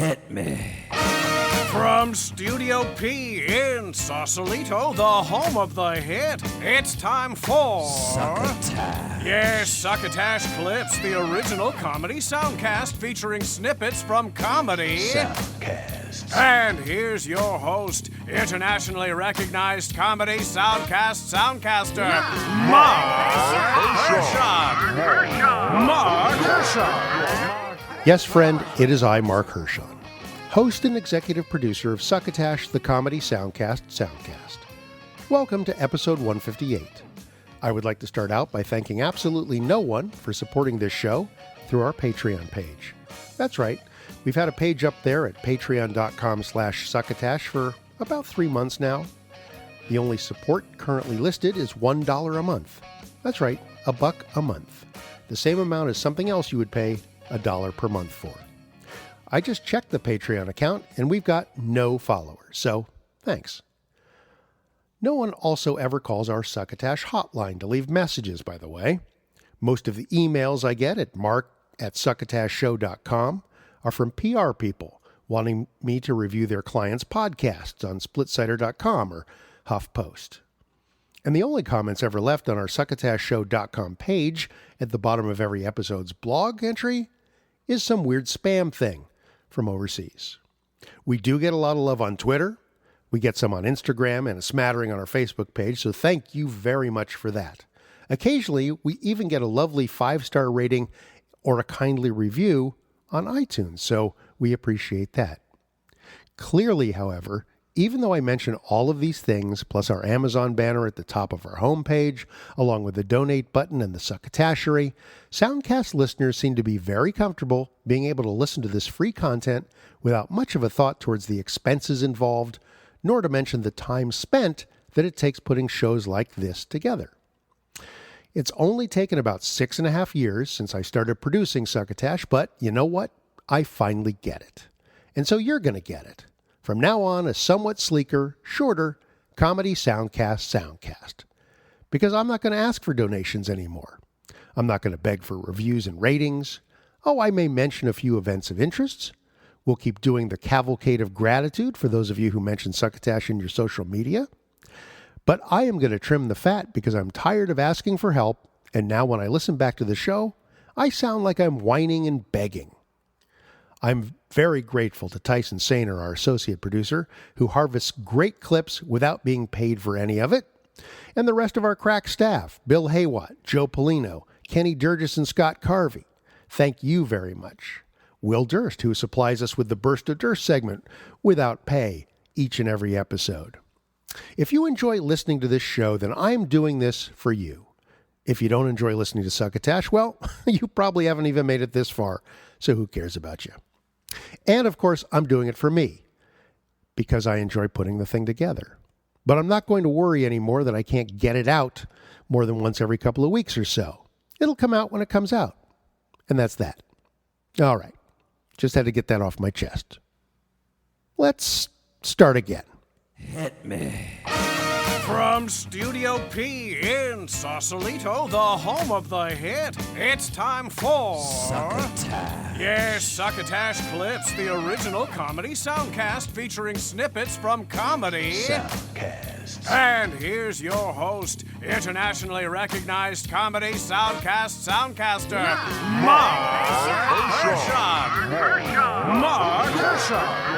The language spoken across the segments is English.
Hit me. From Studio P in Sausalito, the home of the hit, it's time for... Succotash. Yes, Succotash Clips, the original comedy soundcast featuring snippets from comedy... Soundcasts. And here's your host, internationally recognized Comedy Soundcast Soundcaster, Marc Hershon. Marc Hershon. Yes, friend, it is I, Marc Hershon, host and executive producer of Succotash, the Comedy Soundcast Soundcast. Welcome to episode 158. I would like to start out by thanking absolutely no one for supporting this show through our Patreon page. That's right, we've had a page up there at patreon.com/succotash for about 3 months now. The only support currently listed is $1 a month. That's right, $1 a month. The same amount as something else you would pay $1 per month for. I just checked the Patreon account and we've got no followers, so thanks. No one also ever calls our Succotash hotline to leave messages, by the way. Most of the emails I get at mark@succotashshow.com are from PR people wanting me to review their clients' podcasts on splitsider.com or HuffPost. And the only comments ever left on our succotashshow.com page at the bottom of every episode's blog entry is some weird spam thing from overseas. We do get a lot of love on Twitter. We get some on Instagram and a smattering on our Facebook page, so thank you very much for that. Occasionally, we even get a lovely 5-star rating or a kindly review on iTunes, so we appreciate that. Clearly, however, even though I mention all of these things, plus our Amazon banner at the top of our homepage, along with the donate button and the Succotashery, Soundcast listeners seem to be very comfortable being able to listen to this free content without much of a thought towards the expenses involved, nor to mention the time spent that it takes putting shows like this together. It's only taken about 6.5 years since I started producing Succotash, but you know what? I finally get it. And so you're going to get it. From now on, a somewhat sleeker, shorter Comedy Soundcast Soundcast. Because I'm not going to ask for donations anymore. I'm not going to beg for reviews and ratings. Oh, I may mention a few events of interest. We'll keep doing the cavalcade of gratitude for those of you who mention Succotash in your social media. But I am going to trim the fat because I'm tired of asking for help, and now when I listen back to the show, I sound like I'm whining and begging. I'm very grateful to Tyson Sainer, our associate producer, who harvests great clips without being paid for any of it, and the rest of our crack staff, Bill Haywatt, Joe Polino, Kenny Durgis, and Scott Carvey. Thank you very much. Will Durst, who supplies us with the Burst O Durst segment without pay each and every episode. If you enjoy listening to this show, then I'm doing this for you. If you don't enjoy listening to Succotash, well, you probably haven't even made it this far, so who cares about you? And of course, I'm doing it for me, because I enjoy putting the thing together. But I'm not going to worry anymore that I can't get it out more than once every couple of weeks or so. It'll come out when it comes out. And that's that. All right. Just had to get that off my chest. Let's start again. Hit me. From Studio P in Sausalito, the home of the hit, it's time for... Succotash. Yes, Succotash Clips, the original comedy soundcast featuring snippets from comedy... Soundcasts. And here's your host, internationally recognized Comedy Soundcast Soundcaster, Marc Hershon. Marc Hershon.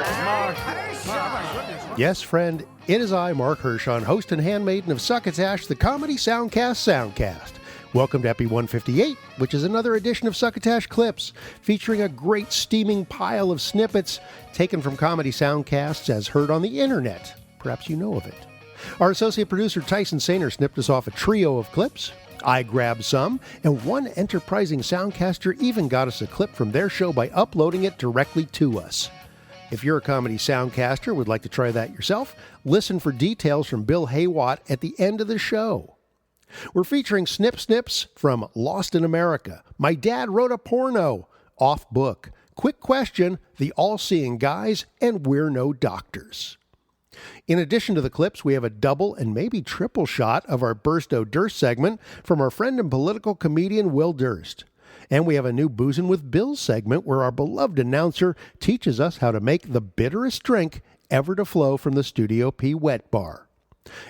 Yes, friend, it is I, Marc Hershon, host and handmaiden of Succotash, the Comedy Soundcast Soundcast. Welcome to Epi158, which is another edition of Succotash Clips, featuring a great steaming pile of snippets taken from comedy soundcasts as heard on the internet. Perhaps you know of it. Our associate producer Tyson Sainer snipped us off a trio of clips. I grabbed some, and one enterprising soundcaster even got us a clip from their show by uploading it directly to us. If you're a comedy soundcaster and would like to try that yourself, listen for details from Bill Haywatt at the end of the show. We're featuring snip-snips from Lost in America, My Dad Wrote a Porno, Off Book, Quick Question, The All-Seeing Guys, and We're No Doctors. In addition to the clips, we have a double and maybe triple shot of our Burst O Durst segment from our friend and political comedian Will Durst. And we have a new Boozin With Bill segment where our beloved announcer teaches us how to make the bitterest drink ever to flow from the Studio P wet bar.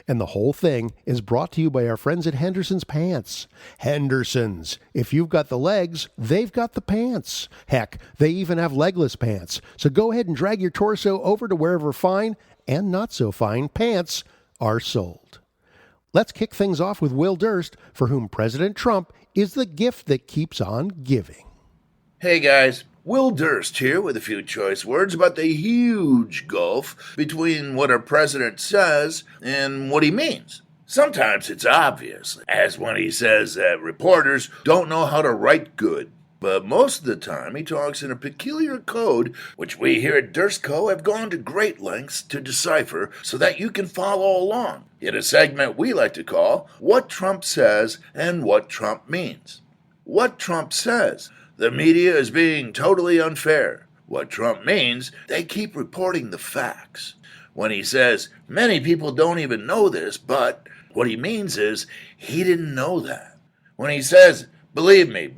And the whole thing is brought to you by our friends at Henderson's Pants. Henderson's. If you've got the legs, they've got the pants. Heck, they even have legless pants. So go ahead and drag your torso over to wherever fine and not so fine pants are sold. Let's kick things off with Will Durst, for whom President Trump is the gift that keeps on giving. Hey guys, Will Durst here with a few choice words about the huge gulf between what our president says and what he means. Sometimes it's obvious, as when he says that reporters don't know how to write good. But most of the time he talks in a peculiar code which we here at Durst Co. have gone to great lengths to decipher so that you can follow along in a segment we like to call What Trump Says and What Trump Means. What Trump says: the media is being totally unfair. What Trump means: they keep reporting the facts. When he says, many people don't even know this, but what he means is, he didn't know that. When he says, believe me,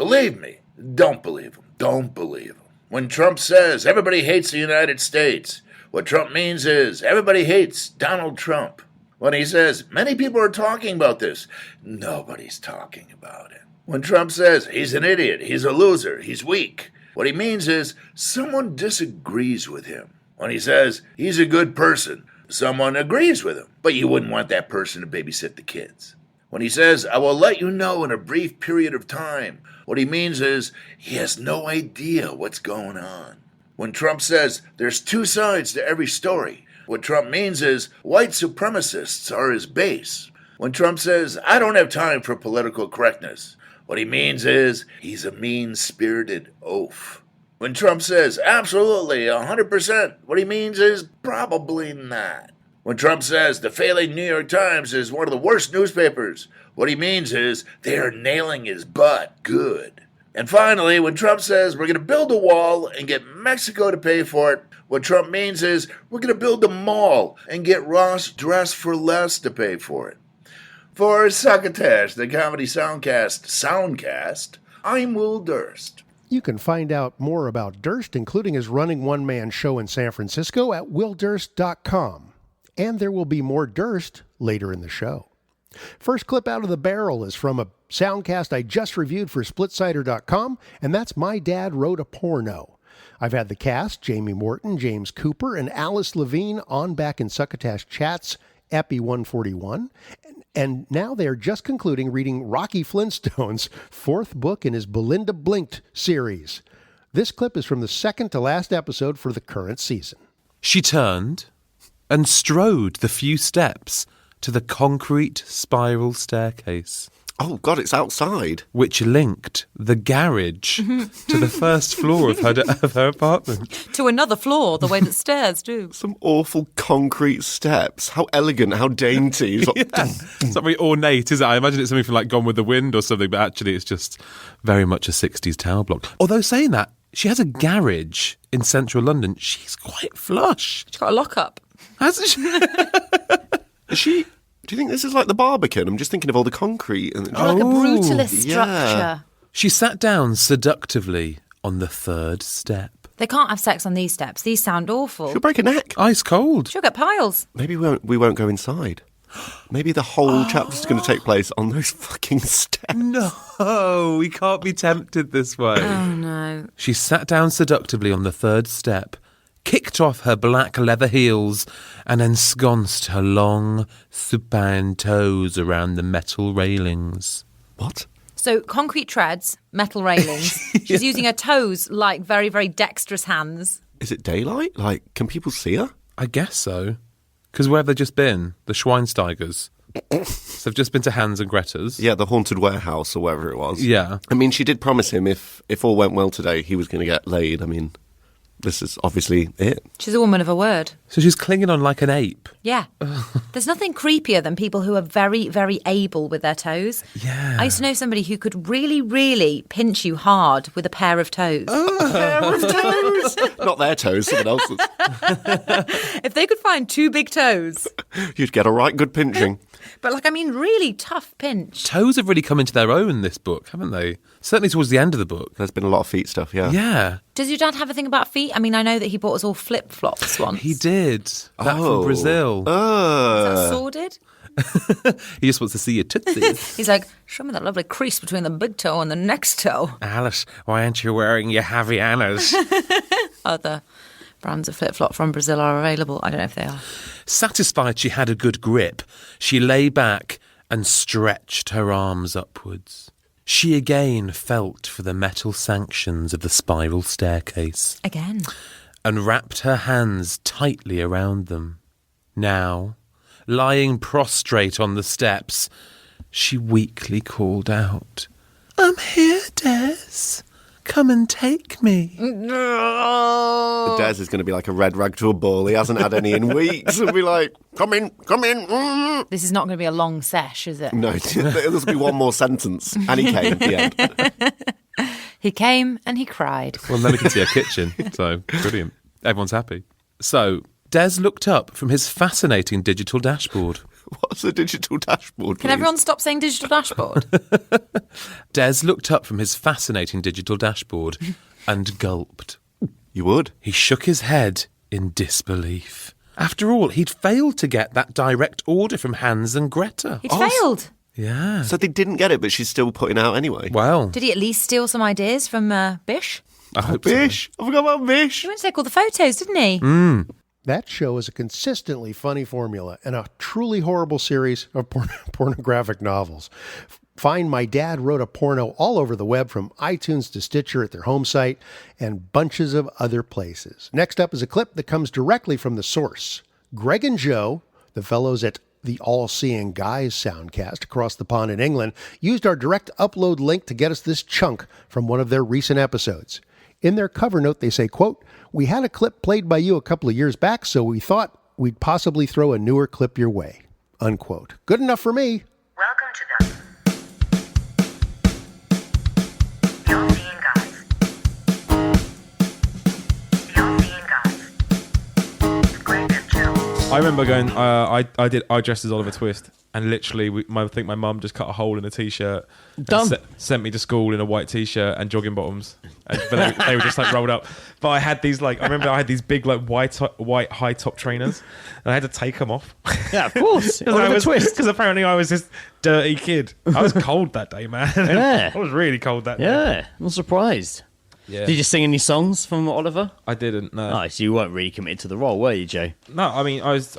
don't believe him, don't believe him. When Trump says, everybody hates the United States, what Trump means is, everybody hates Donald Trump. When he says, many people are talking about this, nobody's talking about it. When Trump says, he's an idiot, he's a loser, he's weak, what he means is, someone disagrees with him. When he says, he's a good person, someone agrees with him, but you wouldn't want that person to babysit the kids. When he says, I will let you know in a brief period of time, what he means is, he has no idea what's going on. When Trump says, there's two sides to every story, what Trump means is, white supremacists are his base. When Trump says, I don't have time for political correctness, what he means is, he's a mean-spirited oaf. When Trump says, absolutely, 100%, what he means is, probably not. When Trump says, the failing New York Times is one of the worst newspapers, what he means is, they are nailing his butt good. And finally, when Trump says, we're going to build a wall and get Mexico to pay for it, what Trump means is, we're going to build a mall and get Ross Dress for Less to pay for it. For Succotash, the Comedy Soundcast Soundcast, I'm Will Durst. You can find out more about Durst, including his running one-man show in San Francisco, at willdurst.com. And there will be more Durst later in the show. First clip out of the barrel is from a soundcast I just reviewed for splitsider.com, and that's My Dad Wrote a Porno. I've had the cast, Jamie Morton, James Cooper, and Alice Levine on back in Succotash Chats, Epi158, and now they are just concluding reading Rocky Flintstone's fourth book in his Belinda Blinked series. This clip is from the second to last episode for the current season. She turned and strode the few steps to the concrete spiral staircase. Oh, God, it's outside. Which linked the garage to the first floor of her apartment. To another floor, the way that stairs do. Some awful concrete steps. How elegant, how dainty. It's like, It's not very ornate, is it? I imagine it's something from like Gone with the Wind or something, but actually it's just very much a 60s tower block. Although saying that, she has a garage in central London. She's quite flush. She's got a lockup. Hasn't she? Is she... Do you think this is like the Barbican? I'm just thinking of all the concrete. And Like a brutalist yeah. structure. She sat down seductively on the third step. They can't have sex on these steps. These sound awful. She'll break a neck. Ice cold. She'll get piles. Maybe we won't go inside. Maybe the whole chapter's going to take place on those fucking steps. No, we can't be tempted this way. Oh, no. She sat down seductively on the third step, kicked off her black leather heels, and ensconced her long, supine toes around the metal railings. What? So, concrete treads, metal railings. She's using her toes like very, very dexterous hands. Is it daylight? Like, can people see her? I guess so. Because where have they just been? The Schweinsteigers. So they've just been to Hans and Greta's. Yeah, the haunted warehouse or whatever it was. Yeah. I mean, she did promise him if all went well today, he was going to get laid. I mean, this is obviously it. She's a woman of her word. So she's clinging on like an ape. Yeah. There's nothing creepier than people who are very, very able with their toes. Yeah. I used to know somebody who could really, really pinch you hard with a pair of toes. A pair of toes! Not their toes, someone else's. If they could find two big toes. You'd get a right good pinching. But, really tough pinch. Toes have really come into their own in this book, haven't they? Certainly towards the end of the book. There's been a lot of feet stuff, yeah. Yeah. Does your dad have a thing about feet? I know that he bought us all flip-flops once. He did. That from Brazil. Is that sordid? He just wants to see your tootsies. He's like, show me that lovely crease between the big toe and the next toe. Alice, why aren't you wearing your Havaianas? Other brands of flip-flop from Brazil are available. I don't know if they are. Satisfied she had a good grip, she lay back and stretched her arms upwards. She again felt for the metal sanctions of the spiral staircase. Again. And wrapped her hands tightly around them. Now, lying prostrate on the steps, she weakly called out, "I'm here, Des. Come and take me." No. Des is going to be like a red rag to a bull. He hasn't had any in weeks. He'll be like, come in. This is not going to be a long sesh, is it? No, there'll be one more sentence. And he came at the end. He came and he cried. Well, then we can see her kitchen. So, brilliant. Everyone's happy. So, Des looked up from his fascinating digital dashboard. What's a digital dashboard, Can please? everyone stop saying digital dashboard? Des looked up from his fascinating digital dashboard and gulped. You would? He shook his head in disbelief. After all, he'd failed to get that direct order from Hans and Greta. He'd failed. Yeah. So they didn't get it, but she's still putting out anyway. Well, Did he at least steal some ideas from Bish? I hope so. Bish! I forgot about Bish! He went to take all the photos, didn't he? That show is a consistently funny formula and a truly horrible series of pornographic novels. Find My Dad Wrote a Porno all over the web, from iTunes to Stitcher at their home site and bunches of other places. Next up is a clip that comes directly from the source. Greg and Joe, the fellows at the All-Seeing Guys Soundcast across the pond in England, used our direct upload link to get us this chunk from one of their recent episodes. In their cover note, they say, quote, "We had a clip played by you a couple of years back, so we thought we'd possibly throw a newer clip your way." Unquote. Good enough for me. Welcome to the All-Seeing Guys. The All-Seeing Guys. Greg and Joe. I remember going. I dressed as Oliver Twist, and literally, I think my mum just cut a hole in a t-shirt. Done. Sent me to school in a white t-shirt and jogging bottoms, but they were just like rolled up. But I had these I remember I had these big white high top trainers, and I had to take them off. Yeah, of course. Oliver Twist. Because apparently I was this dirty kid. I was cold that day, man. Yeah. I was really cold that day. Yeah, I'm surprised. Yeah. Did you sing any songs from Oliver? I didn't. No. Nice. You weren't really committed to the role, were you, Joe? No, I mean I was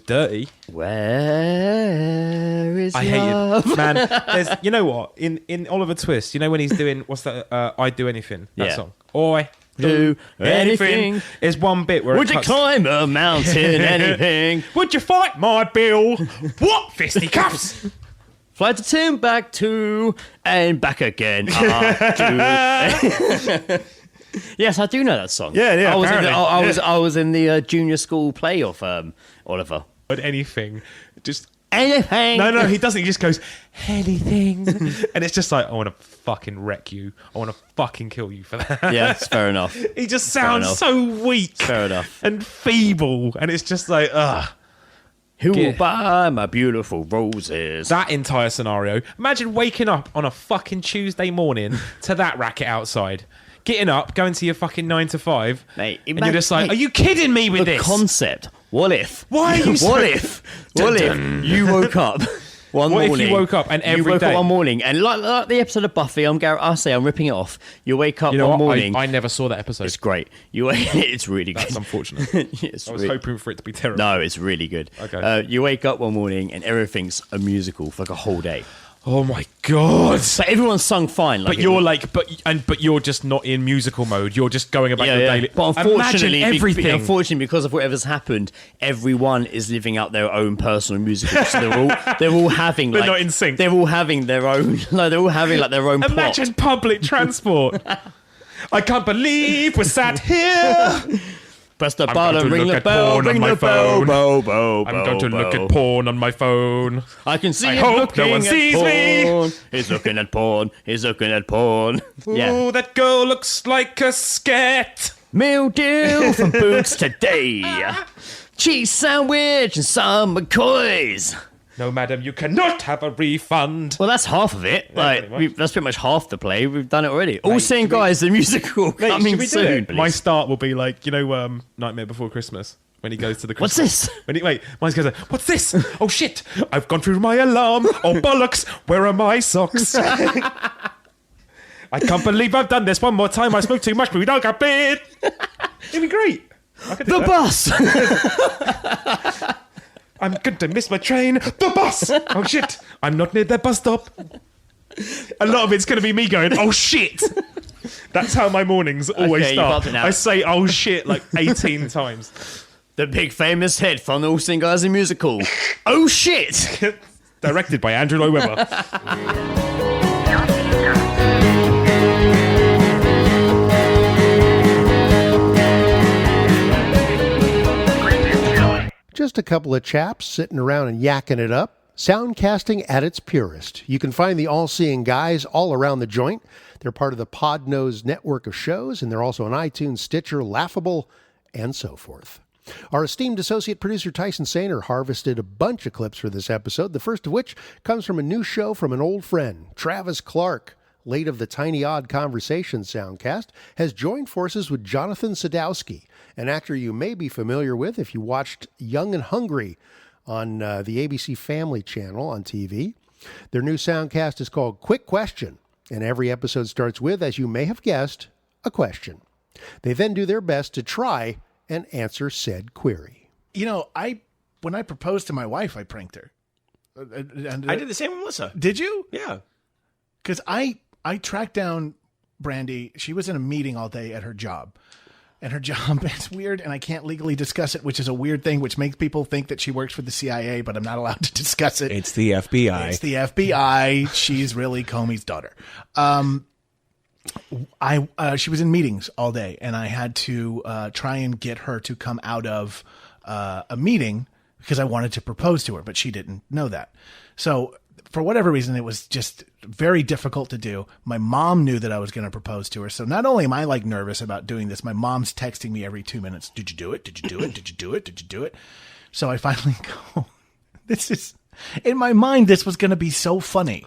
dirty. Where is I love? hated, man. There's, you know what? In Oliver Twist, you know when he's doing what's that? I'd do anything. That Yeah. song. I Do anything. There's one bit where Would it you cuts, climb a mountain? Anything? Would you fight my bill? What fisticuffs? Fly to Timbuktu and back again. Yes, I do know that song. Yeah, I was in the junior school play of Oliver. Would anything? Just Anything. no. He doesn't. He just goes anything, and it's just like I want to fucking wreck you. I want to fucking kill you for that. Yeah, it's fair enough. He just sounds enough. so weak. Fair enough. And feeble, and it's just like ugh. Who will Yeah. buy my beautiful roses? That entire scenario. Imagine waking up on a fucking Tuesday morning to that racket outside. Getting up, going to your fucking 9 to 5, Mate, and you're just like, mate, are you kidding me with the this? concept. What if? Why are you so- What if you woke up one What if morning? you woke up and every you woke day- up one morning and like the episode of Buffy, I'm ripping it off. You wake up You know one what? morning. I never saw that episode. It's great. It's really good. That's unfortunate. It's I was really- hoping for it to be terrible. No, it's really good. Okay. You wake up one morning and everything's a musical for like a whole day. Oh my god! But everyone's sung fine. But you're like, but you're just not in musical mode. You're just going about your daily. But Imagine everything. Unfortunately, because of whatever's happened, everyone is living out their own personal musical. So they're all having. They're like, not in sync. They're all having their own. Like they're all having like their own. Imagine plot. public transport. I can't believe we're sat here. Press the I'm button, going to ring look the at bell, porn on ring my the bell, phone. bow, bow, I'm going to look bow. at porn on my phone. I can see I him hope looking no one at sees porn. me. He's looking at porn. He's looking at porn. Yeah. Ooh, that girl looks like a scat. Meal deal from Boots today. Cheese sandwich and some McCoys. No, madam, you cannot have a refund. Well, that's half of it. pretty much. That's pretty much half the play. We've done it already. All Seeing Guys, the musical, coming should we do soon. it? My start will be like, Nightmare Before Christmas. When he goes to the What's Christmas. this? Mine goes, what's this? Oh, shit. I've gone through my alarm. Oh, bollocks. Where are my socks? I can't believe I've done this one more time. I spoke too much, but we don't get paid. It'd be great. The bus! I'm going to miss my train. The bus! Oh, shit. I'm not near that bus stop. A lot of it's going to be me going, oh, shit. That's how my mornings always start. I say, oh, shit, like 18 times. The big famous hit from the All Seeing Guys, the musical. Oh, shit! Directed by Andrew Lloyd Webber. Just a couple of chaps sitting around and yakking it up. Soundcasting at its purest. You can find the All-Seeing Guys all around the joint. They're part of the Podnose network of shows, and they're also on iTunes, Stitcher, Laughable, and so forth. Our esteemed associate producer Tyson Sainer harvested a bunch of clips for this episode, the first of which comes from a new show from an old friend. Travis Clark, late of the Tiny Odd Conversation Soundcast, has joined forces with Jonathan Sadowski, an actor you may be familiar with if you watched Young and Hungry on the ABC Family channel on TV. Their new soundcast is called Quick Question, and every episode starts with, as you may have guessed, a question. They then do their best to try and answer said query. When I proposed to my wife, I pranked her. I did the same with Melissa. Did you? Yeah. Because I tracked down Brandy. She was in a meeting all day at her job. And her job, it's weird, and I can't legally discuss it, which is a weird thing, which makes people think that she works for the CIA, but I'm not allowed to discuss it. It's the FBI. It's the FBI. She's really Comey's daughter. She was in meetings all day, and I had to try and get her to come out of a meeting because I wanted to propose to her, but she didn't know that. So for whatever reason, it was just very difficult to do. My mom knew that I was going to propose to her. So not only am I like nervous about doing this, my mom's texting me every 2 minutes. Did you do it? Did you do it? Did you do it? Did you do it? So I finally go, in my mind, this was going to be so funny.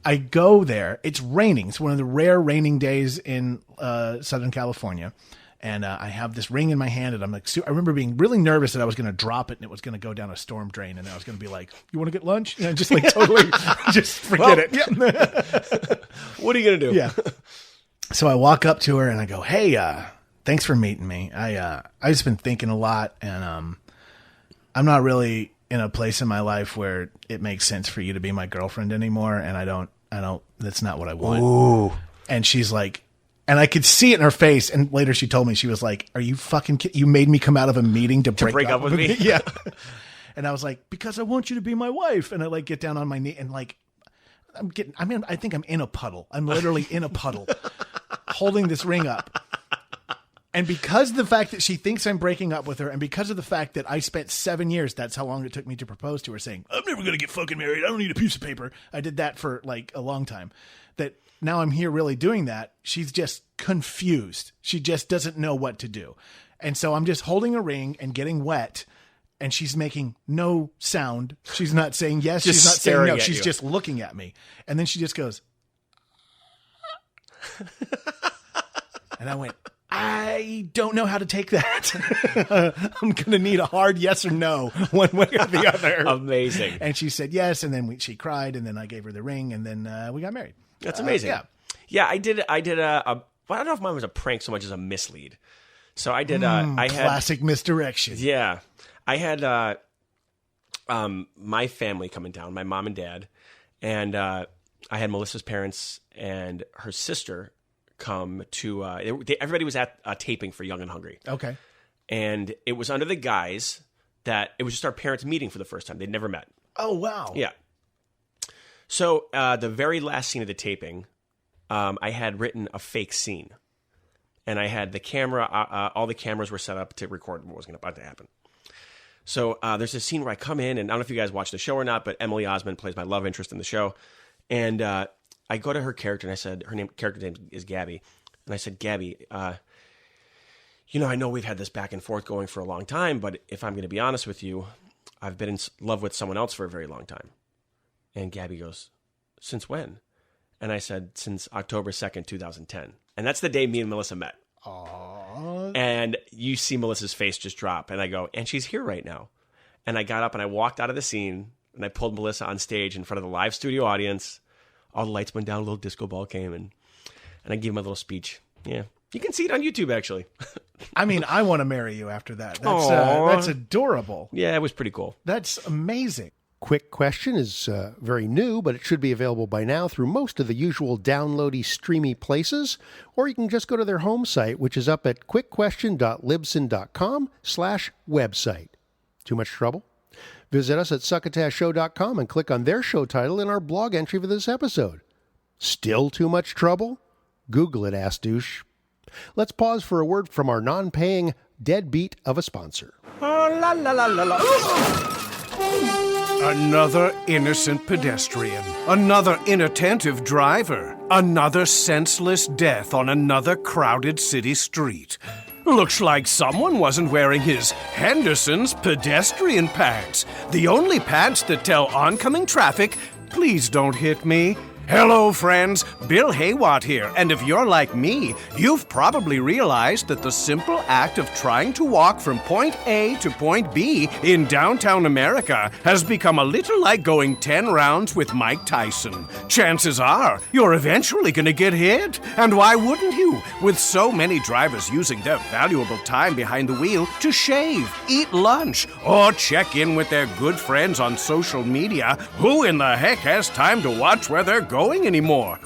I go there. It's raining. It's one of the rare raining days in Southern California. And I have this ring in my hand, and I'm like, I remember being really nervous that I was going to drop it and it was going to go down a storm drain, and I was going to be like, "You want to get lunch?" Just like totally, just forget it. Yeah. What are you going to do? Yeah. So I walk up to her and I go, "Hey, thanks for meeting me. I just been thinking a lot, and I'm not really in a place in my life where it makes sense for you to be my girlfriend anymore, and I don't. That's not what I want." Ooh. And she's like. And I could see it in her face. And later she told me, she was like, "Are you fucking kidding? You made me come out of a meeting to break up with me?" Yeah. And I was like, "Because I want you to be my wife." And I like get down on my knee and like, I think I'm in a puddle. I'm literally in a puddle holding this ring up. And because of the fact that she thinks I'm breaking up with her, and because of the fact that I spent 7 years, that's how long it took me to propose to her, saying, "I'm never going to get fucking married. I don't need a piece of paper." I did that for like a long time. That now I'm here really doing that. She's just confused. She just doesn't know what to do. And so I'm just holding a ring and getting wet, and she's making no sound. She's not saying yes. She's not saying no. She's just looking at me. And then she just goes, and I went, "I don't know how to take that." I'm going to need a hard yes or no, one way or the other. Amazing. And she said yes, and then she cried, and then I gave her the ring, and then we got married. That's amazing. Yeah. I did a well, I don't know if mine was a prank so much as a mislead. So I did. I had classic misdirection. Yeah, I had my family coming down, my mom and dad, and I had Melissa's parents and her sister come to. Everybody was at a taping for Young and Hungry. Okay, and it was under the guise that it was just our parents meeting for the first time. They'd never met. Oh wow! Yeah. So the very last scene of the taping, I had written a fake scene, and I had the camera. All the cameras were set up to record what was about to happen. So there's a scene where I come in, and I don't know if you guys watch the show or not, but Emily Osmond plays my love interest in the show, and I go to her character, and I said character name is Gabby, and I said, "Gabby, I know we've had this back and forth going for a long time, but if I'm going to be honest with you, I've been in love with someone else for a very long time. And Gabby goes, since when? And I said, since October 2nd, 2010. And that's the day me and Melissa met. Aww. And you see Melissa's face just drop. And I go, and she's here right now. And I got up and I walked out of the scene and I pulled Melissa on stage in front of the live studio audience. All the lights went down, a little disco ball came, and I gave him a little speech. Yeah. You can see it on YouTube, actually. I mean, I want to marry you after that. That's adorable. Yeah, it was pretty cool. That's amazing. Quick Question is very new, but it should be available by now through most of the usual downloady, streamy places, or you can just go to their home site, which is up at quickquestion.libsyn.com/website. Too much trouble? Visit us at succotashshow.com and click on their show title in our blog entry for this episode. Still too much trouble? Google it, ass douche. Let's pause for a word from our non-paying deadbeat of a sponsor. Oh, la la la la la. Another innocent pedestrian. Another inattentive driver. Another senseless death on another crowded city street. Looks like someone wasn't wearing his Henderson's pedestrian pants. The only pants that tell oncoming traffic, please don't hit me. Hello, friends. Bill Haywatt here, and if you're like me, you've probably realized that the simple act of trying to walk from point A to point B in downtown America has become a little like going 10 rounds with Mike Tyson. Chances are, you're eventually going to get hit, and why wouldn't you, with so many drivers using their valuable time behind the wheel to shave, eat lunch, or check in with their good friends on social media? Who in the heck has time to watch where they're going anymore?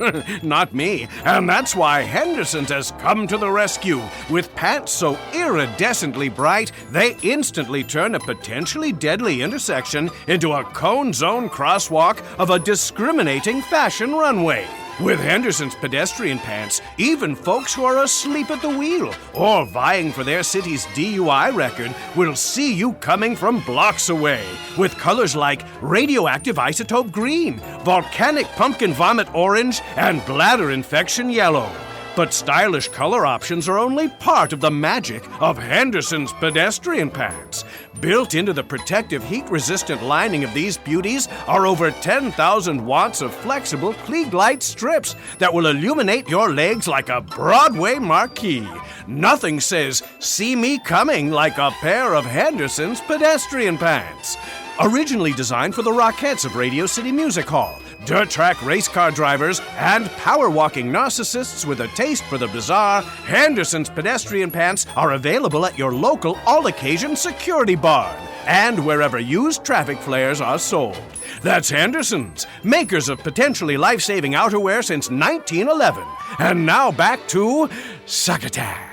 Not me. And that's why Henderson's has come to the rescue. With pants so iridescently bright, they instantly turn a potentially deadly intersection into a cone zone crosswalk of a discriminating fashion runway. With Henderson's pedestrian pants, even folks who are asleep at the wheel or vying for their city's DUI record will see you coming from blocks away. With colors like radioactive isotope green, volcanic pumpkin vomit orange, and bladder infection yellow. But stylish color options are only part of the magic of Henderson's pedestrian pants. Built into the protective heat-resistant lining of these beauties are over 10,000 watts of flexible Klieg-Light strips that will illuminate your legs like a Broadway marquee. Nothing says, "See me coming," like a pair of Henderson's pedestrian pants. Originally designed for the Rockettes of Radio City Music Hall, dirt track race car drivers, and power-walking narcissists with a taste for the bizarre, Henderson's pedestrian pants are available at your local all-occasion security barn and wherever used traffic flares are sold. That's Henderson's, makers of potentially life-saving outerwear since 1911. And now back to Succotash.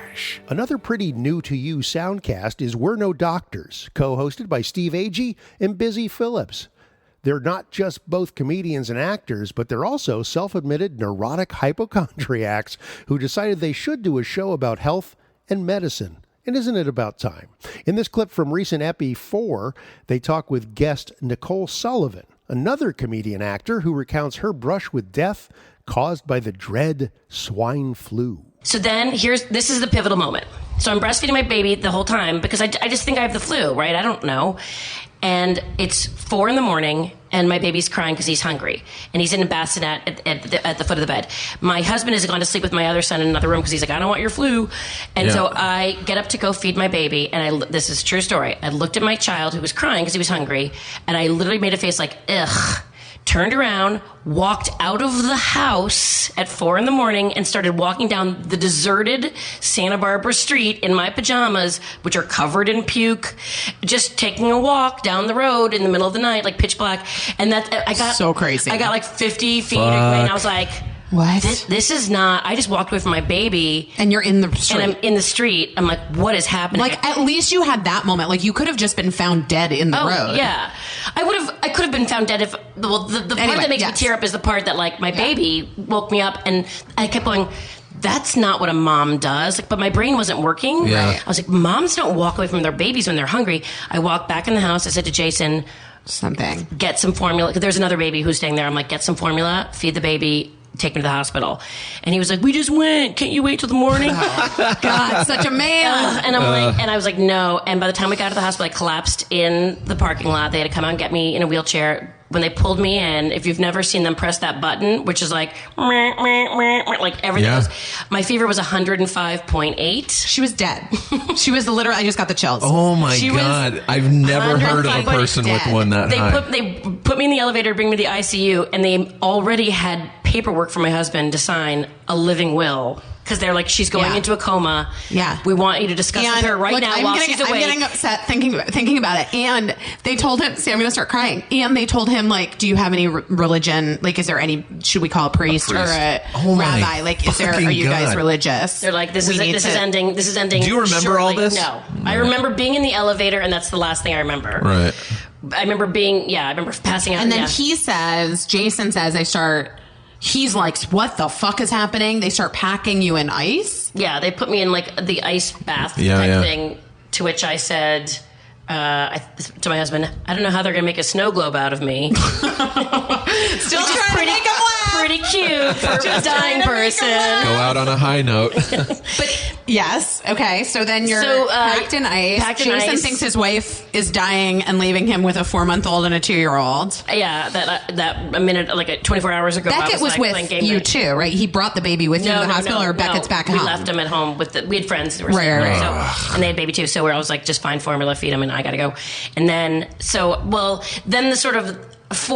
Another pretty new-to-you soundcast is We're No Doctors, co-hosted by Steve Agee and Busy Phillips. They're not just both comedians and actors, but they're also self-admitted neurotic hypochondriacs who decided they should do a show about health and medicine. And isn't it about time? In this clip from recent Epi4, they talk with guest Nicole Sullivan, another comedian actor who recounts her brush with death caused by the dread swine flu. So then this is the pivotal moment. So I'm breastfeeding my baby the whole time because I just think I have the flu, right? I don't know. And it's 4 a.m. and my baby's crying because he's hungry. And he's in a bassinet at the foot of the bed. My husband has gone to sleep with my other son in another room because he's like, I don't want your flu. And so I get up to go feed my baby. And this is a true story. I looked at my child who was crying because he was hungry. And I literally made a face like, ugh. Turned around, walked out of the house at 4 a.m. and started walking down the deserted Santa Barbara street in my pajamas, which are covered in puke, just taking a walk down the road in the middle of the night, like pitch black. And I got so crazy. I got like 50 feet away, and I was like, what? This is not. I just walked away from my baby, and you're in the street. And I'm in the street. I'm like, what is happening? Like, at least you had that moment. Like, you could have just been found dead in the road. Yeah, I could have been found dead if. Well, the part that makes me tear up is the part that like my baby woke me up, and I kept going, that's not what a mom does. Like, but my brain wasn't working. Yeah. I was like, moms don't walk away from their babies when they're hungry. I walked back in the house. I said to Jason, something. Get some formula. There's another baby who's staying there. I'm like, get some formula, feed the baby. take me to the hospital. And he was like, we just went. Can't you wait till the morning? God, such a man. And I'm like, and I was like, no. And by the time we got to the hospital, I collapsed in the parking lot. They had to come out and get me in a wheelchair. When they pulled me in, if you've never seen them press that button, which is like everything goes, my fever was 105.8. She was dead. She was literally, I just got the chills. Oh my God. I've never heard of a person with one that high. They put me in the elevator, bring me to the ICU, and they already had paperwork for my husband to sign a living will. Because they're like, she's going into a coma. Yeah. We want you to discuss with her right now while she's awake. I'm getting upset thinking about it. And they told him, see, I'm going to start crying. And they told him, like, do you have any religion? Like, is there any, should we call a priest or a rabbi? Like, are you guys religious? They're like, this is ending. Do you remember all this? No. I remember being in the elevator, and that's the last thing I remember. Right. I remember passing out. And then Jason says, he's like, what the fuck is happening? They start packing you in ice? Yeah, they put me in like the ice bath type thing, to which I said to my husband, I don't know how they're going to make a snow globe out of me. Still trying to make him laugh. Pretty cute for a dying person. Go out on a high note. But yes, okay. So then you're packed in ice. Jason thinks his wife is dying and leaving him with a 4-month-old and a 2-year-old. Yeah, that a minute, like 24 hours ago. Beckett was with you too, right? He brought the baby with you to the hospital, or Beckett's back home? We left him at home we had friends that were right. So, and they had baby too. So I was like, just find formula, feed him, and I got to go. And then then the sort of.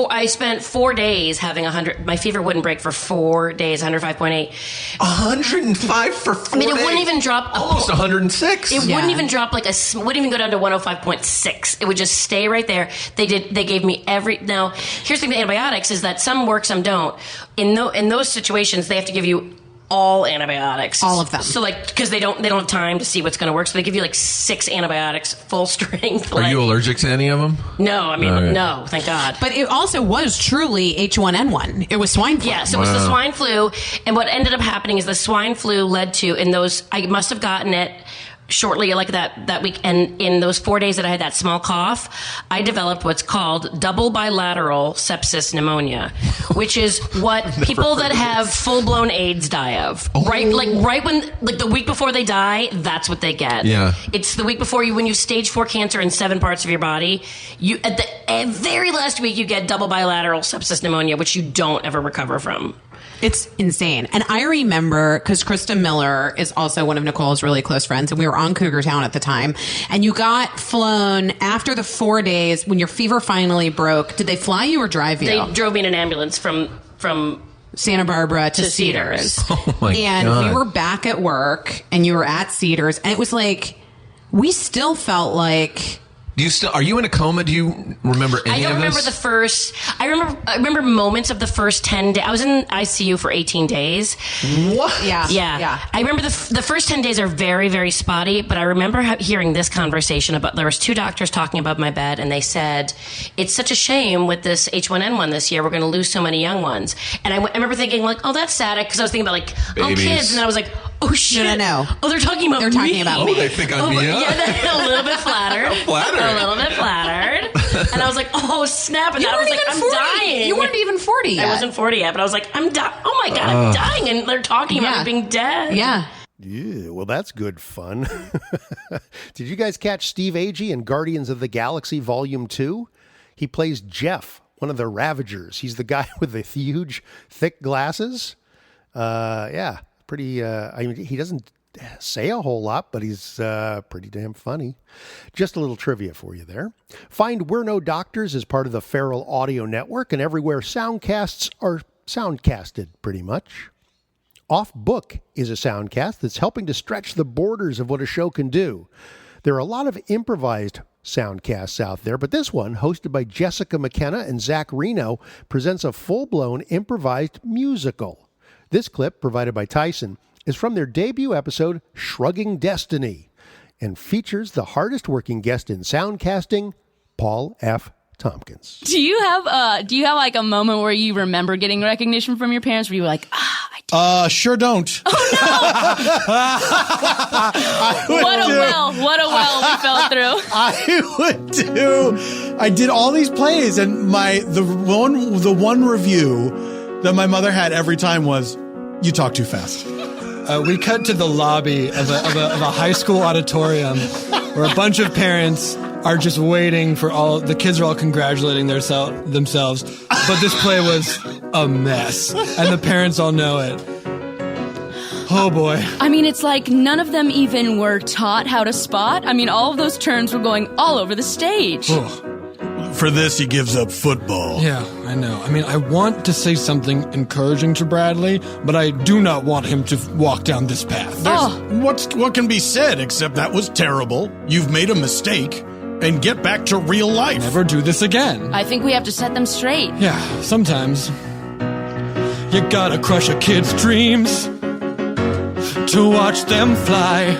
I spent 4 days having 100. My fever wouldn't break for 4 days. 105.8. 105 for 4 days. I mean, it wouldn't even drop. Almost 106. It wouldn't even drop wouldn't even go down to 105.6. It would just stay right there. They gave me Now, here's the thing with antibiotics is that some work, some don't. In those situations, they have to give you all antibiotics, all of them. So because they don't have time to see what's going to work, so they give you like 6 antibiotics, full strength. Are you allergic to any of them? No, I mean no, thank God. But it also was truly H1N1. It was swine flu. Yeah, so it was the swine flu, and what ended up happening is the swine flu led to I must have gotten it shortly, like that week, and in those 4 days that I had that small cough, I developed what's called double bilateral sepsis pneumonia, which is what people that have full-blown AIDS die of. Right when, like the week before they die, that's what they get. Yeah. It's the week before when you stage 4 cancer in 7 parts of your body, at the very last week you get double bilateral sepsis pneumonia, which you don't ever recover from. It's insane. And I remember, because Krista Miller is also one of Nicole's really close friends, and we were on Cougar Town at the time, and you got flown after the 4 days when your fever finally broke. Did they fly you or drive you? They drove me in an ambulance from Santa Barbara to Cedars. Oh my God. And we were back at work, and you were at Cedars, and it was like, we still felt like... Are you in a coma? Do you remember any of this? I don't remember the first. I remember moments of the first 10 days. I was in ICU for 18 days. What? Yeah. I remember the first 10 days are very, very spotty, but I remember hearing this conversation about, there was 2 doctors talking above my bed, and they said, it's such a shame with this H1N1 this year, we're going to lose so many young ones. And I remember thinking like, oh, that's sad, because I was thinking about like, babies. Kids, and then I was like, oh shit. No. Oh, they're talking about me. Oh, they think I'm me. Yeah, they're a little bit flattered. Flattered. A little bit flattered. And I was like, oh, snap. And I was like, I'm dying. You weren't even 40 yet. I wasn't 40 yet, but I was like, I'm dying. Oh my God, I'm dying. And they're talking about me being dead. Yeah. Yeah, well, that's good fun. Did you guys catch Steve Agee in Guardians of the Galaxy Volume 2? He plays Jeff, one of the Ravagers. He's the guy with the huge, thick glasses. Yeah, pretty... I mean, he doesn't say a whole lot, but he's pretty damn funny. Just a little trivia for you there. Find We're No Doctors as part of the Feral Audio Network and everywhere soundcasts are soundcasted, pretty much. Off Book is a soundcast that's helping to stretch the borders of what a show can do. There are a lot of improvised soundcasts out there, but this one, hosted by Jessica McKenna and Zach Reno, presents a full-blown improvised musical. This clip, provided by Tyson, is from their debut episode, Shrugging Destiny, and features the hardest-working guest in soundcasting, Paul F. Tompkins. Do you have like a moment where you remember getting recognition from your parents where you were like, Sure don't. Oh no! What a well we fell through. I did all these plays, and the one review that my mother had every time was, "You talk too fast." We cut to the lobby of a high school auditorium where a bunch of parents are just waiting for the kids are all congratulating themselves. But this play was a mess, and the parents all know it. Oh boy. I mean, it's like none of them even were taught how to spot. I mean, all of those turns were going all over the stage. For this, he gives up football. Yeah, I know. I mean, I want to say something encouraging to Bradley, but I do not want him to walk down this path. What can be said except that was terrible? You've made a mistake, and get back to real life. Never do this again. I think we have to set them straight. Yeah, sometimes. You gotta crush a kid's dreams to watch them fly.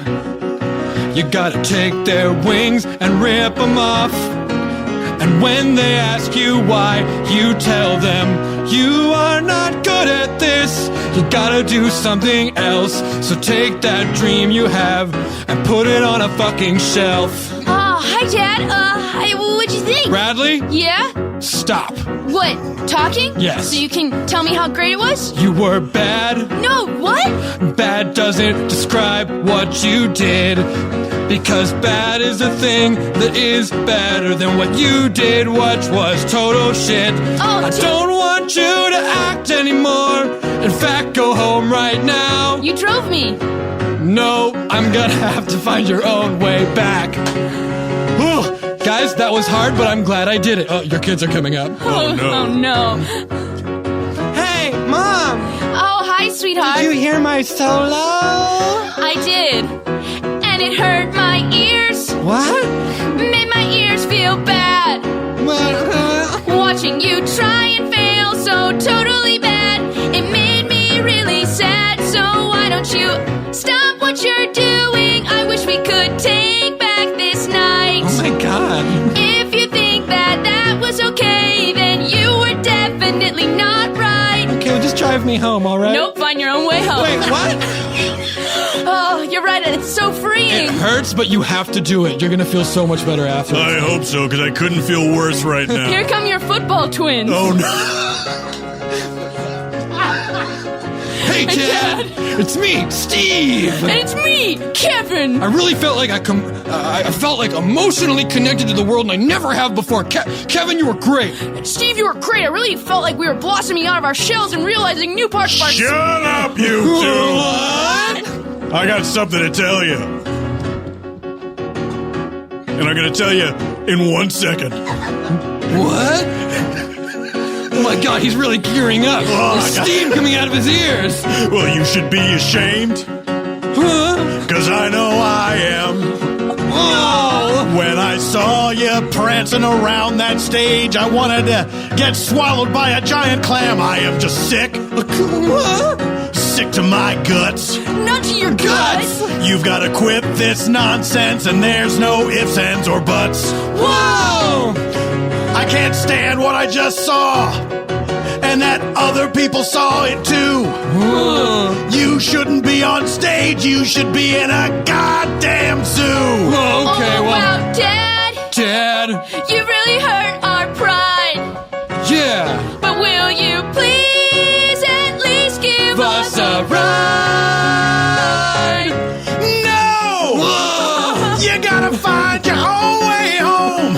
You gotta take their wings and rip them off. And when they ask you why, you tell them you are not good at this. You gotta do something else. So take that dream you have and put it on a fucking shelf. Hi, Dad. Hi, what'd you think? Bradley? Yeah? Stop. What, talking? Yes. So you can tell me how great it was? You were bad. No, what? Bad doesn't describe what you did. Because bad is the thing that is better than what you did, which was total shit. I don't want you to act anymore. In fact, go home right now. You drove me. No, I'm gonna have to find your own way back. Whew. Guys, that was hard, but I'm glad I did it. Oh, your kids are coming up. Oh, no. Hey, Mom! Oh, hi, sweetheart. Did you hear my solo? I did. And it hurt my ears. What? Made my ears feel bad. Watching you try and fail so totally bad. It made me really sad. So why don't you stop what you're doing? I wish we could take back this night. Oh my God. If you think that was okay, then you were definitely not right. Okay, well, just drive me home, all right? Nope, find your own way home. Wait, what? Oh, you're right, and it's so freeing. It hurts, but you have to do it. You're gonna feel so much better after. I hope so, because I couldn't feel worse right now. Here come your football twins. Oh, no. Hey, Dad! It's me, Steve! And it's me, Kevin! I really felt like I felt like emotionally connected to the world, and I never have before. Kevin, you were great. And Steve, you were great. I really felt like we were blossoming out of our shells and realizing new parts of our... Shut up, you two! What? I got something to tell you. And I'm going to tell you in 1 second. What? Oh my God, he's really gearing up. There's steam coming out of his ears. Well, you should be ashamed. Because I know I am. Oh. When I saw you prancing around that stage, I wanted to get swallowed by a giant clam. I am just sick. Sick to my guts. Not to your guts. You've got to quit this nonsense, and there's no ifs, ands, or buts. Whoa! I can't stand what I just saw, and that other people saw it too. You shouldn't be on stage. You should be in a goddamn zoo. Okay, wow, Dad. You really hurt our pride. Yeah. But will you please at least give us a ride? No! You gotta find your own way home.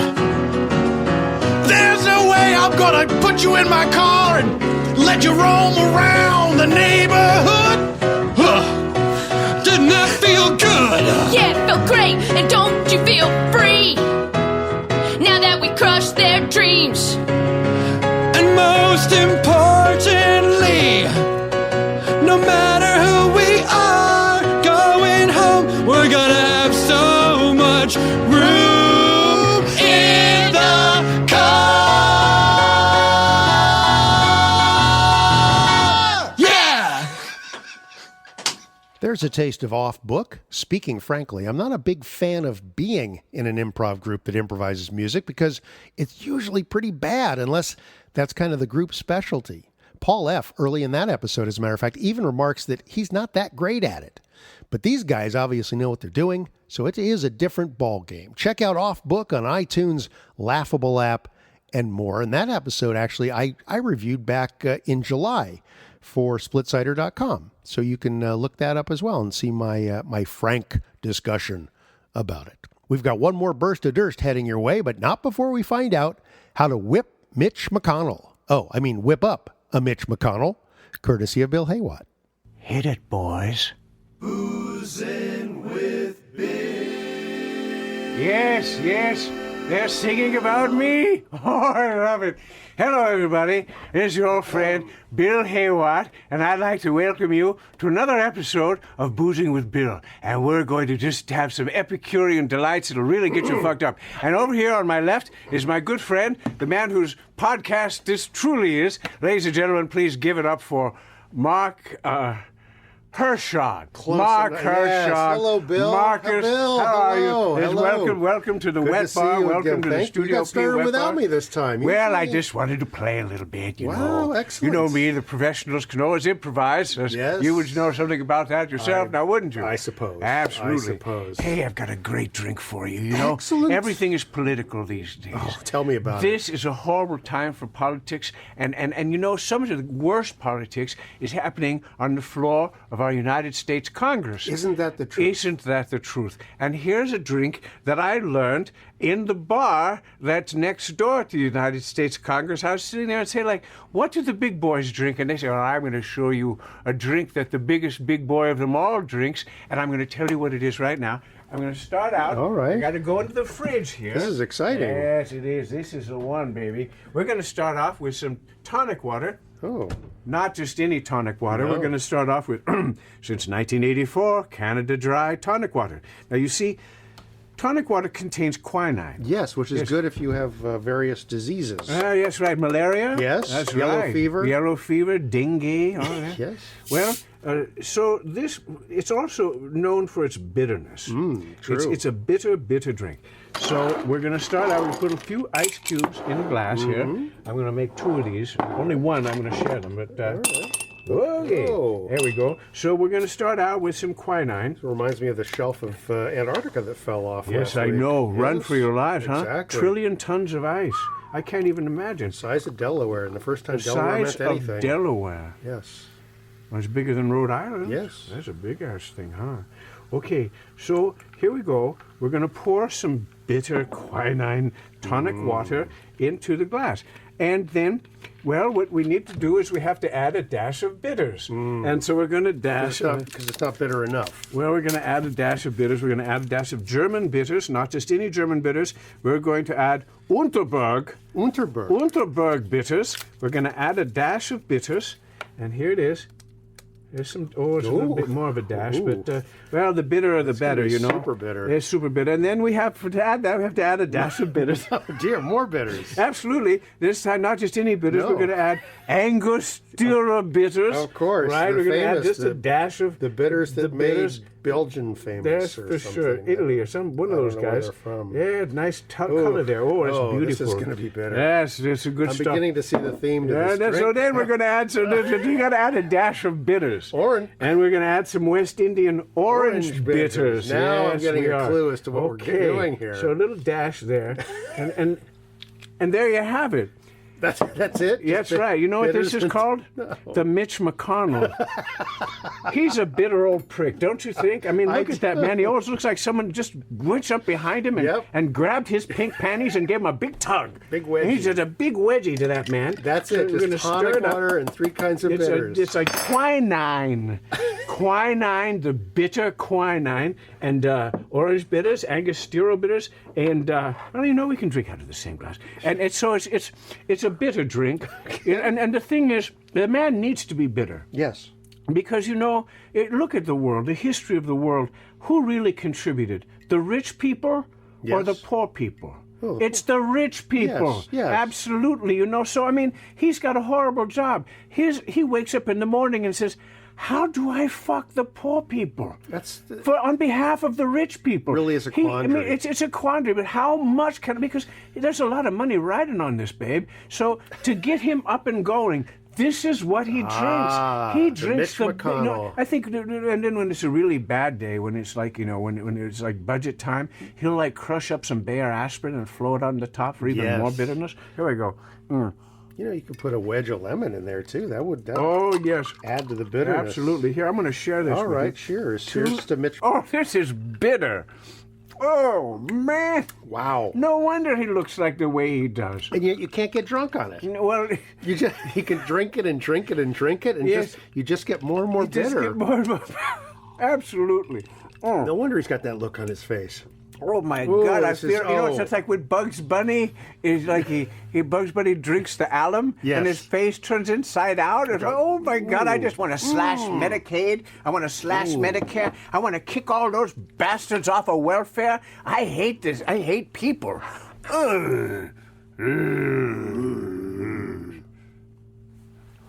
There's no way I'm gonna put you in my car and let you roam around the neighborhood. Didn't that feel good? Yeah, it felt great. And don't you feel free? Now that we crushed their dreams. And most importantly, no matter who we are, going home, we're gonna have so much room in the car. Yeah! There's a taste of off book. Speaking frankly, I'm not a big fan of being in an improv group that improvises music because it's usually pretty bad unless that's kind of the group's specialty. Paul F., early in that episode, as a matter of fact, even remarks that he's not that great at it. But these guys obviously know what they're doing, so it is a different ball game. Check out Off Book on iTunes, Laughable app, and more. And that episode, actually, I reviewed back in July for splitsider.com. So you can look that up as well and see my frank discussion about it. We've got one more Burst O Durst heading your way, but not before we find out how to whip Mitch McConnell. Whip up a Mitch McConnell, courtesy of Bill Haywatt. Hit it, boys. Boozin' with Bill. Yes, they're singing about me. Oh, I love it. Hello, everybody. This is your old friend, Bill Haywatt, and I'd like to welcome you to another episode of Boozing with Bill. And we're going to just have some Epicurean delights that'll really get you fucked up. And over here on my left is my good friend, the man whose podcast this truly is. Ladies and gentlemen, please give it up for Marc Hershon. Marc Hershon. Yes. Hello, Bill. Marcus, Bill, how are hello. you? Hello. Welcome to the Good wet to see bar. you Welcome again. to the Thank studio. You got started wet without bar. me this time. Well, I just wanted to play a little bit, you know. Wow, excellent. You know me, the professionals can always improvise. Yes. You would know something about that yourself, now wouldn't you? I suppose. Absolutely. I suppose. Hey, I've got a great drink for you, you know. Excellent. Everything is political these days. Oh, tell me about This is a horrible time for politics, and you know, some of the worst politics is happening on the floor of our United States Congress. Isn't that the truth? Isn't that the truth? And here's a drink that I learned in the bar that's next door to the United States Congress. I was sitting there and saying, like, what do the big boys drink? And they say, well, I'm going to show you a drink that the biggest big boy of them all drinks, and I'm going to tell you what it is right now. I'm going to start out. All right. I got to go into the fridge here. This is exciting. Yes, it is. This is the one, baby. We're going to start off with some tonic water. Oh. Not just any tonic water. No. We're going to start off with, since 1984, Canada Dry tonic water. Now, you see, tonic water contains quinine. Yes, which is good if you have various diseases. Yes, right. Malaria? Yes. That's Yellow right. fever. Yellow fever, dengue, all that. Yes. Well, so it's also known for its bitterness. True. It's a bitter drink. So we're going to start out, we're going to put a few ice cubes in a glass here. I'm going to make 2 of these. Only one, I'm going to share them. But okay, there we go. So we're going to start out with some quinine. It reminds me of the shelf of Antarctica that fell off Yes, last I week. know. Run Yes, for your lives, huh? Exactly. Trillion tons of ice. I can't even imagine. The size of Delaware, and the first time The Delaware size meant anything. of Delaware. Yes. Well, it's bigger than Rhode Island. Yes. That's a big ass thing, huh? Okay, so here we go. We're going to pour some bitter quinine tonic water into the glass. And then, well, what we need to do is we have to add a dash of bitters. And so we're going to dash... Because it's not bitter enough. Well, we're going to add a dash of bitters. We're going to add a dash of German bitters, not just any German bitters. We're going to add Unterberg bitters. We're going to add a dash of bitters. And here it is. There's some, it's a little bit more of a dash, but, well, the bitterer the better, you know. Super bitter. It's super bitter. And then we have to add that, we have to add a dash of bitters. Oh, dear, more bitters. Absolutely. This time, not just any bitters, we're going to add Angostura bitters. Of course. Right? We're going to add just a dash of... The bitters that made Belgian famous. That's for sure. Italy or one of those guys. Where they're from. Yeah, nice color there. Oh, that's beautiful. This is going to be better. Yes, it's a good I'm stuff. beginning to see the theme to this So drink. then we're going to add you got to add a dash of bitters. Orange. And we're going to add some West Indian orange bitters. Now Yes, I'm getting we a are. clue as to what we're doing here. So a little dash there. and there you have it. That's it? That's right. You know what this is called? No. The Mitch McConnell. He's a bitter old prick, don't you think? I mean, look at that man. He always looks like someone just went up behind him and grabbed his pink panties and gave him a big tug. Big wedgie. He's just a big wedgie to that man. That's it. We're gonna Just tonic stir it up. water and 3 kinds of bitters. It's like quinine. Quinine, the bitter quinine, and orange bitters, Angostura bitters, and well, you know, we can drink out of the same glass. And it's a bitter drink, and the thing is, the man needs to be bitter. Yes. Because, you know, look at the world, the history of the world. Who really contributed? The rich people or the poor people? Oh, It's the rich people. Yes. Absolutely, you know. So, I mean, he's got a horrible job. He wakes up in the morning and says, how do I fuck the poor people? On behalf of the rich people. Really is a quandary. I mean, it's a quandary, but how much because there's a lot of money riding on this, babe. So to get him up and going, This is what he drinks. He drinks Mitch McConnell. I think, and then when it's a really bad day, when it's like, when it's like budget time, he'll like crush up some Bayer aspirin and flow it on the top for even more bitterness. Here we go. You could put a wedge of lemon in there too. That would yes, add to the bitterness. Absolutely. Here, I'm going to share this. All with right, you. cheers. Cheers to Mitch. Oh, this is bitter. Oh, man. Wow. No wonder he looks like the way he does. And yet you can't get drunk on it. Well, you can drink it and drink it and drink it, and you just get more and more bitter. Just get more and more. Absolutely. No wonder he's got that look on his face. Oh my God! I feel it's just like when Bugs Bunny is like Bugs Bunny drinks the alum and his face turns inside out. It's like, oh my God! I just want to slash Medicaid. I want to slash Medicare. I want to kick all those bastards off of welfare. I hate this. I hate people.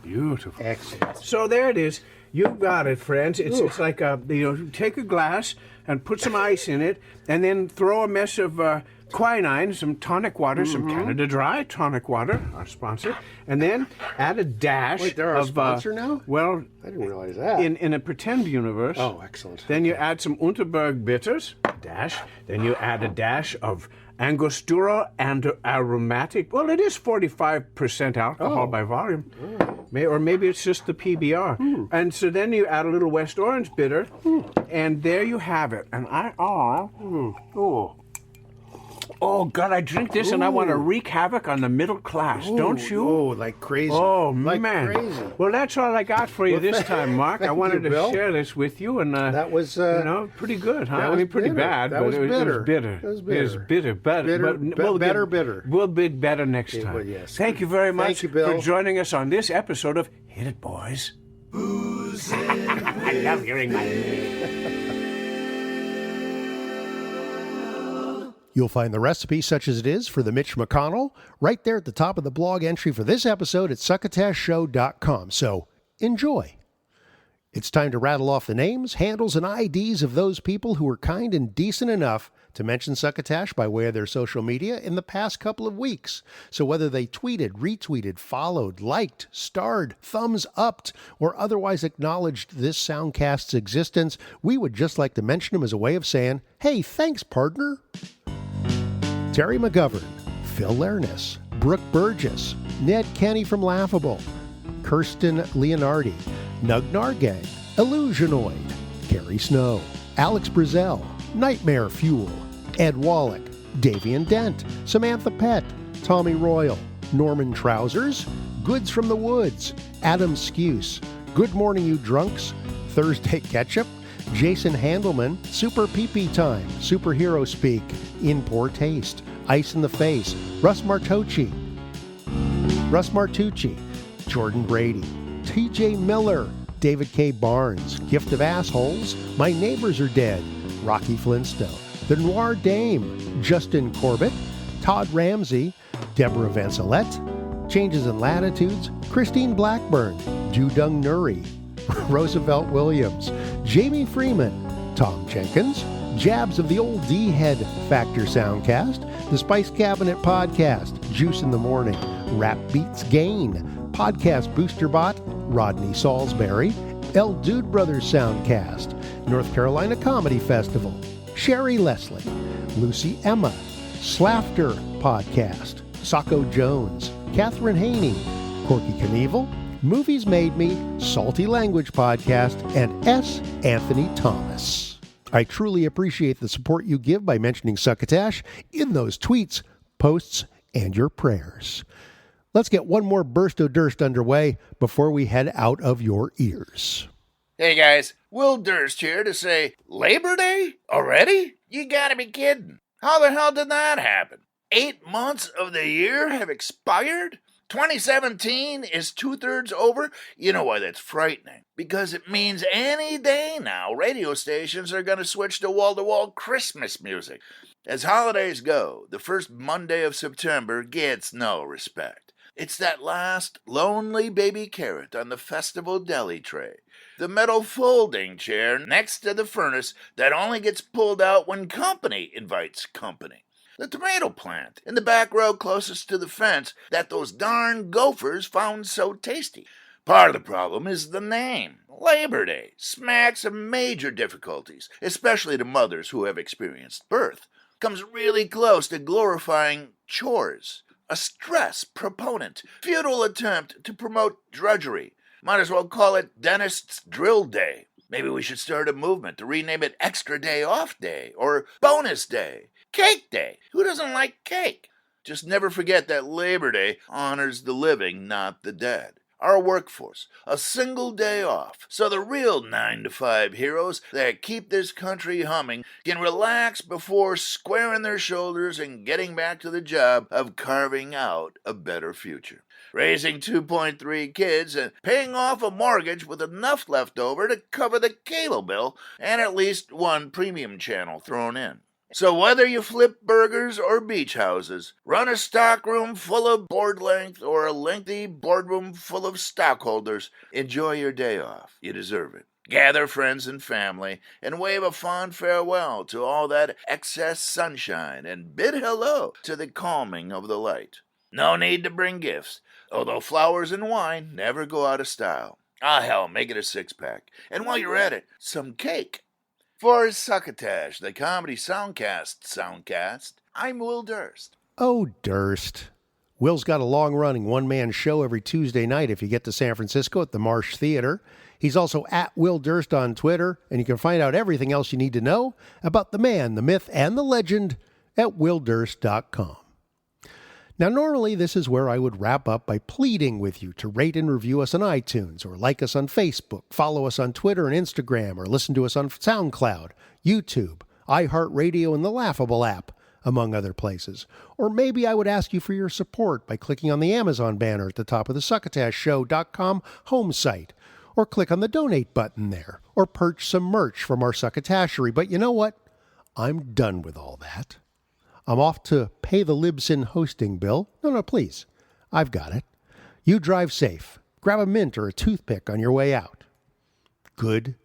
Beautiful. Excellent. So there it is. You got it, friends. It's like take a glass and put some ice in it, and then throw a mesh of quinine, some tonic water, some Canada Dry tonic water, our sponsor, and then add a dash. Wait, they're our sponsor now? Well, I didn't realize that. In a pretend universe. Oh, excellent. Then you add some Unterberg bitters, dash. Then you add a dash of Angostura and aromatic. Well, it is 45% alcohol by volume. Or maybe it's just the PBR. And so then you add a little West Orange bitter, and there you have it. And oh God, I drink this and I want to wreak havoc on the middle class, don't you? Oh, like crazy. Oh, like man. Crazy. Well, that's all I got for you this time, Mark. I wanted to Bill. share this with you, and that was pretty good, huh? that I mean, was pretty bitter. bad, That but was it was bitter. bitter. That was It was bitter. Bitter. We'll be better next time. Well, yes. Thank you very much Thank you, Bill. for joining us on this episode of Hit It, Boys. I love hearing my name. You'll find the recipe, such as it is, for the Mitch McConnell right there at the top of the blog entry for this episode at succotashshow.com. So enjoy. It's time to rattle off the names, handles, and IDs of those people who were kind and decent enough to mention Succotash by way of their social media in the past couple of weeks. So whether they tweeted, retweeted, followed, liked, starred, thumbs upped, or otherwise acknowledged this Soundcast's existence, we would just like to mention them as a way of saying, hey, thanks, partner. Terry McGovern, Phil Lernis, Brooke Burgess, Ned Kenny from Laughable, Kirsten Leonardi, Nugnar Gang, Illusionoid, Carrie Snow, Alex Brazell, Nightmare Fuel, Ed Wallach, Davian Dent, Samantha Pett, Tommy Royal, Norman Trousers, Goods from the Woods, Adam Skuse, Good Morning You Drunks, Thursday Ketchup, Jason Handelman, Super Pee-Pee Time, Superhero Speak, In Poor Taste, Ice in the Face, Russ Martucci, Jordan Brady, TJ Miller, David K. Barnes, Gift of Assholes, My Neighbors Are Dead, Rocky Flintstone, The Noir Dame, Justin Corbett, Todd Ramsey, Deborah Vancelette, Changes in Latitudes, Christine Blackburn, Judung Nuri, Roosevelt Williams, Jamie Freeman, Tom Jenkins, Jabs of the Old D-Head Factor Soundcast, The Spice Cabinet Podcast, Juice in the Morning, Rap Beats Gain, Podcast Booster Bot, Rodney Salisbury, El Dude Brothers Soundcast, North Carolina Comedy Festival, Sherry Leslie, Lucy Emma, Slafter Podcast, Sacco Jones, Catherine Haney, Corky Knievel, Movies Made Me, Salty Language Podcast, and S. Anthony Thomas. I truly appreciate the support you give by mentioning Succotash in those tweets, posts, and your prayers. Let's get one more Burst O Durst underway before we head out of your ears. Hey guys, Will Durst here to say, Labor Day? Already? You gotta be kidding. How the hell did that happen? 8 months of the year have expired? 2017 is 2/3 over? You know why that's frightening. Because it means any day now, radio stations are going to switch to wall-to-wall Christmas music. As holidays go, the first Monday of September gets no respect. It's that last lonely baby carrot on the festival deli tray. The metal folding chair next to the furnace that only gets pulled out when company invites company. The tomato plant in the back row closest to the fence that those darn gophers found so tasty. Part of the problem is the name. Labor Day smacks of major difficulties, especially to mothers who have experienced birth. Comes really close to glorifying chores. A stress proponent, futile attempt to promote drudgery. Might as well call it Dentist's Drill Day. Maybe we should start a movement to rename it Extra Day Off Day or Bonus Day, Cake Day. Who doesn't like cake? Just never forget that Labor Day honors the living, not the dead. Our workforce, a single day off, so the real 9-to-5 heroes that keep this country humming can relax before squaring their shoulders and getting back to the job of carving out a better future. Raising 2.3 kids and paying off a mortgage with enough left over to cover the cable bill and at least one premium channel thrown in. So whether you flip burgers or beach houses, run a stockroom full of board length or a lengthy boardroom full of stockholders, enjoy your day off. You deserve it. Gather friends and family and wave a fond farewell to all that excess sunshine and bid hello to the calming of the light. No need to bring gifts, although flowers and wine never go out of style. Ah, hell, make it a 6-pack. And while you're at it, some cake. For Succotash, the Comedy Soundcast Soundcast, I'm Will Durst. Oh, Durst. Will's got a long-running one-man show every Tuesday night if you get to San Francisco at the Marsh Theater. He's also at Will Durst on Twitter, and you can find out everything else you need to know about the man, the myth, and the legend at willdurst.com. Now, normally this is where I would wrap up by pleading with you to rate and review us on iTunes, or like us on Facebook, follow us on Twitter and Instagram, or listen to us on SoundCloud, YouTube, iHeartRadio, and the Laughable app, among other places. Or maybe I would ask you for your support by clicking on the Amazon banner at the top of the SuccotashShow.com home site, or click on the donate button there, or purchase some merch from our Succotashery. But you know what? I'm done with all that. I'm off to pay the Libsyn hosting bill. No, please. I've got it. You drive safe. Grab a mint or a toothpick on your way out. Goodbye.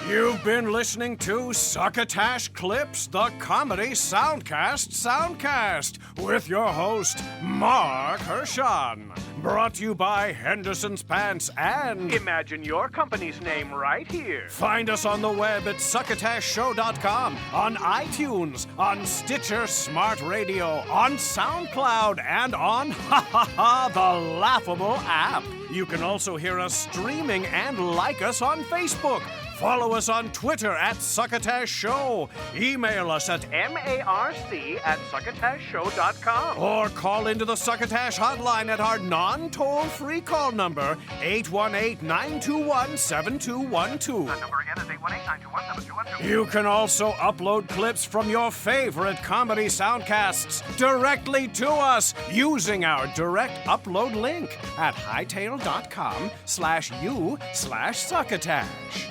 You've been listening to Succotash Clips, the Comedy Soundcast Soundcast, with your host, Marc Hershon. Brought to you by Henderson's Pants and... Imagine your company's name right here. Find us on the web at succotashshow.com, on iTunes, on Stitcher Smart Radio, on SoundCloud, and on the Laughable app. You can also hear us streaming and like us on Facebook. Follow us on Twitter at Succotash Show. Email us at marc@succotashshow.com. Or call into the Succotash hotline at our non-toll-free call number, 818-921-7212. That number again is 818-921-7212. You can also upload clips from your favorite comedy soundcasts directly to us using our direct upload link at hightail.com/u/Succotash.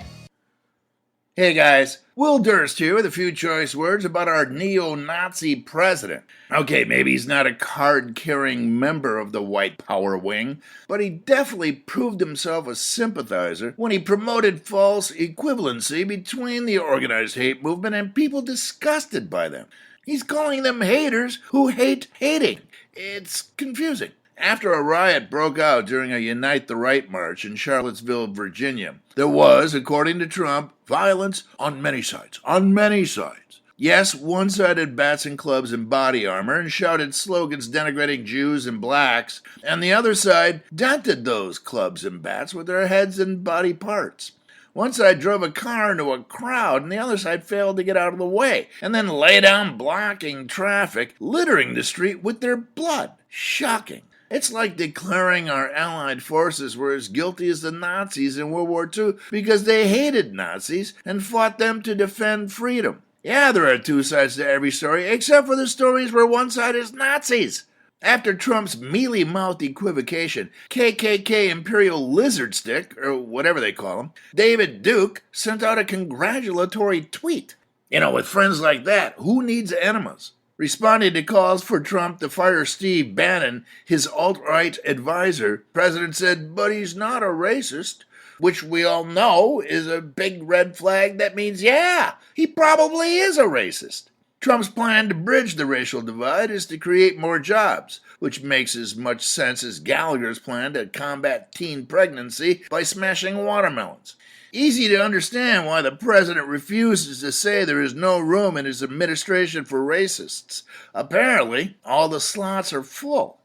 Hey guys, Will Durst here with a few choice words about our neo-Nazi president. Okay, maybe he's not a card-carrying member of the white power wing, but he definitely proved himself a sympathizer when he promoted false equivalency between the organized hate movement and people disgusted by them. He's calling them haters who hate hating. It's confusing. After a riot broke out during a Unite the Right march in Charlottesville, Virginia, there was, according to Trump, violence on many sides. On many sides. Yes, one side had bats and clubs and body armor and shouted slogans denigrating Jews and blacks, and the other side dented those clubs and bats with their heads and body parts. One side drove a car into a crowd, and the other side failed to get out of the way, and then lay down blocking traffic, littering the street with their blood. Shocking. It's like declaring our Allied forces were as guilty as the Nazis in World War II because they hated Nazis and fought them to defend freedom. Yeah, there are two sides to every story, except for the stories where one side is Nazis. After Trump's mealy-mouthed equivocation, KKK Imperial Lizard Stick, or whatever they call him, David Duke sent out a congratulatory tweet. You know, with friends like that, who needs enemas? Responding to calls for Trump to fire Steve Bannon, his alt-right advisor, the president said, but he's not a racist, which we all know is a big red flag that means, yeah, he probably is a racist. Trump's plan to bridge the racial divide is to create more jobs, which makes as much sense as Gallagher's plan to combat teen pregnancy by smashing watermelons. Easy to understand why the president refuses to say there is no room in his administration for racists. Apparently, all the slots are full.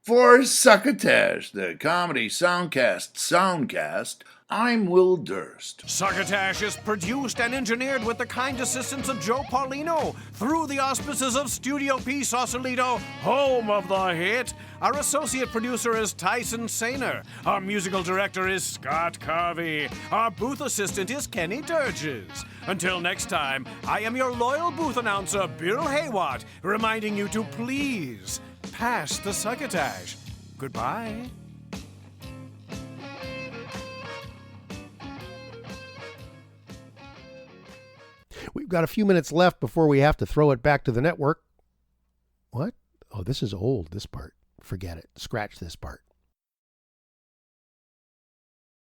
For Succotash, the Comedy Soundcast Soundcast, I'm Will Durst. Succotash is produced and engineered with the kind assistance of Joe Paulino through the auspices of Studio P Sausalito, home of the hit. Our associate producer is Tyson Sainer. Our musical director is Scott Carvey. Our booth assistant is Kenny Durges. Until next time, I am your loyal booth announcer, Bill Haywatt, reminding you to please pass the Succotash. Goodbye. We've got a few minutes left before we have to throw it back to the network. What? Oh, this is old, this part. Forget it. Scratch this part.